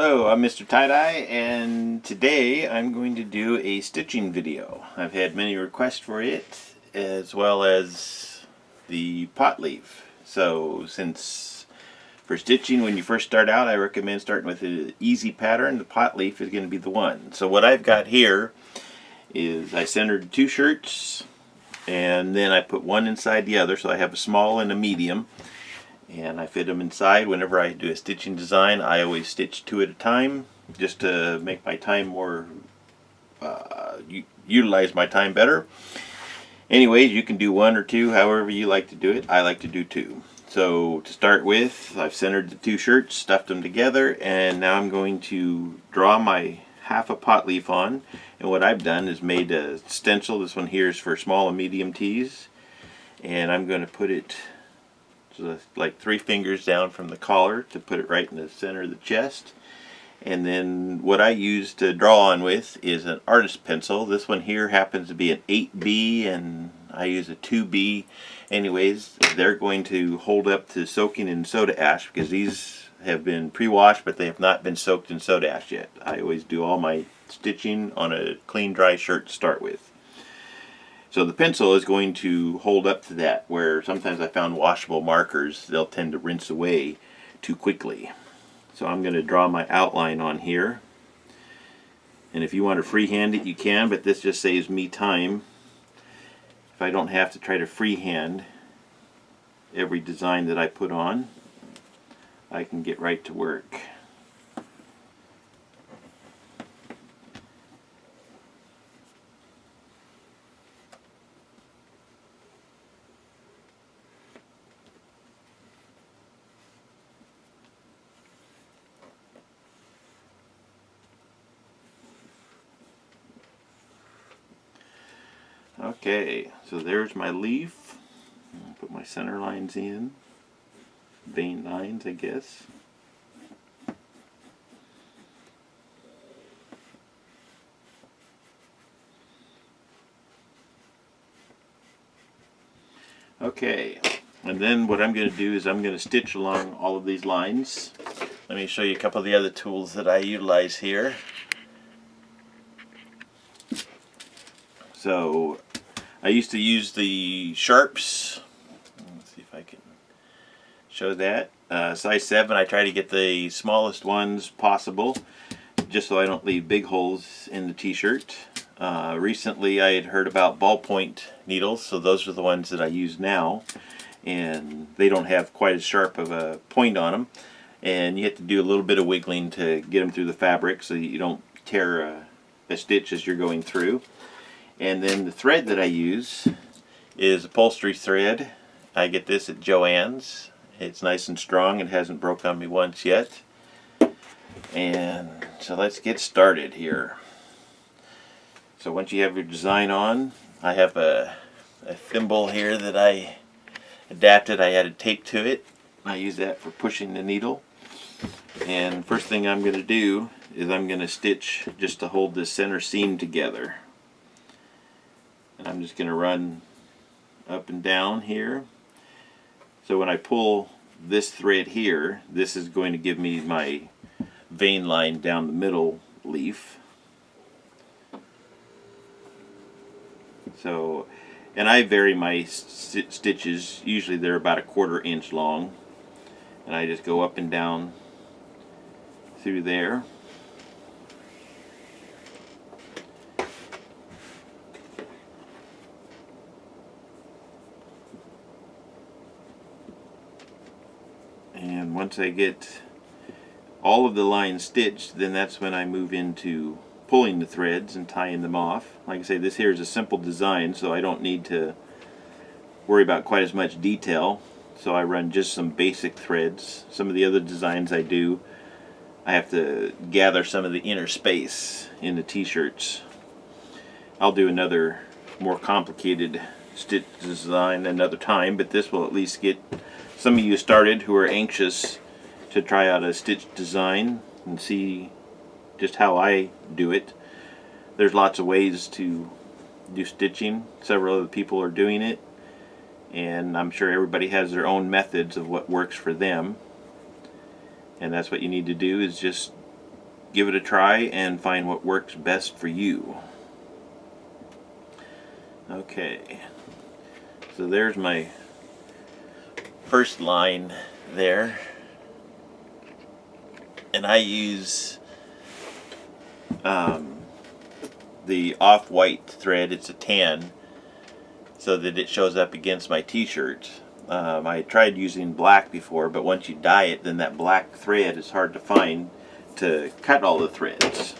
Hello, I'm MrTieDye, and today I'm going to do a stitching video. I've had many requests for it, as well as the pot leaf. So since for stitching, when you first start out, I recommend starting with an easy pattern. The pot leaf is going to be the one. So what I've got here is I centered two shirts, and then I put one inside the other, so I have a small and a medium. And I fit them inside. Whenever I do a stitching design, I always stitch two at a time, just to make my time more, utilize my time better. Anyways, you can do one or two, however you like to do it. I like to do two. So to start with, I've centered the two shirts, stuffed them together, and now I'm going to draw my half a pot leaf on. And what I've done is made a stencil. This one here is for small and medium tees. And I'm going to put it like 3 fingers down from the collar to put it right in the center of the chest. And then what I use to draw on with is an artist pencil. This one here happens to be an 8B, and I use a 2B. Anyways, they're going to hold up to soaking in soda ash, because these have been pre-washed, but they have not been soaked in soda ash yet. I always do all my stitching on a clean, dry shirt to start with. So the pencil is going to hold up to that, where sometimes I found washable markers, they'll tend to rinse away too quickly. So I'm going to draw my outline on here. And if you want to freehand it, you can, but this just saves me time. If I don't have to try to freehand every design that I put on, I can get right to work. Okay, so there's my leaf. I'll put my center lines in. Vein lines, I guess. Okay, and then what I'm going to do is I'm going to stitch along all of these lines. Let me show you a couple of the other tools that I utilize here. So I used to use the sharps. Let's see if I can show that. Size 7, I try to get the smallest ones possible, just so I don't leave big holes in the t-shirt. Recently I had heard about ballpoint needles, so those are the ones that I use now. And they don't have quite as sharp of a point on them. And you have to do a little bit of wiggling to get them through the fabric so you don't tear a stitch as you're going through. And then the thread that I use is upholstery thread. I get this at Joann's. It's nice and strong. It hasn't broke on me once yet. And so let's get started here. So once you have your design on, I have a thimble here that I adapted. I added tape to it. I use that for pushing the needle. And first thing I'm going to do is I'm going to stitch just to hold this center seam together. And I'm just going to run up and down here. So when I pull this thread here, this is going to give me my vein line down the middle leaf. So, and I vary my stitches. Usually they're about a 1/4 inch long. And I just go up and down through there. And once I get all of the lines stitched, then that's when I move into pulling the threads and tying them off. Like I say, this here is a simple design, so I don't need to worry about quite as much detail. So I run just some basic threads. Some of the other designs I do, I have to gather some of the inner space in the t-shirts. I'll do another more complicated stitch design another time, but this will at least get some of you started who are anxious to try out a stitch design and see just how I do it. There's lots of ways to do stitching. Several other people are doing it, and I'm sure everybody has their own methods of what works for them. And that's what you need to do, is just give it a try and find what works best for you. Okay, so there's my first line there, and I use the off-white thread. It's a tan, so that it shows up against my t-shirt. I tried using black before, but once you dye it, then that black thread is hard to find to cut all the threads.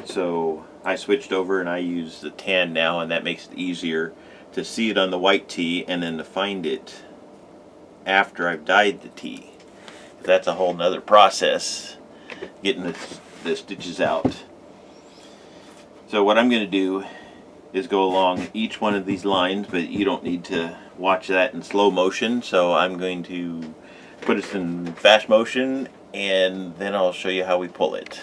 So I switched over and I use the tan now, and that makes it easier to see it on the white tee and then to find it after I've dyed the tee. That's a whole nother process, getting the stitches out. So what I'm going to do is go along each one of these lines, but you don't need to watch that in slow motion, so I'm going to put it in fast motion and then I'll show you how we pull it.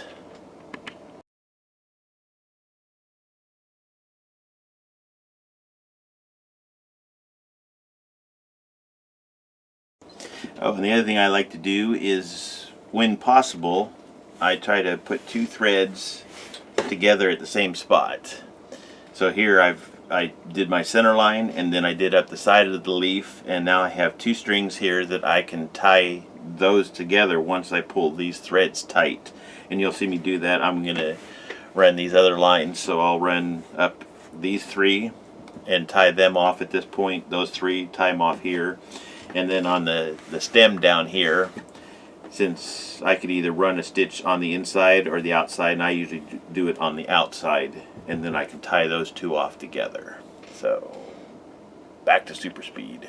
Oh, and the other thing I like to do is, when possible, I try to put two threads together at the same spot. So here I did my center line, and then I did up the side of the leaf, and now I have two strings here that I can tie those together once I pull these threads tight. And you'll see me do that. I'm going to run these other lines, so I'll run up these three and tie them off at this point. Those three, tie them off here. And then on the stem down here, since I could either run a stitch on the inside or the outside, and I usually do it on the outside, and then I can tie those two off together. So back to super speed.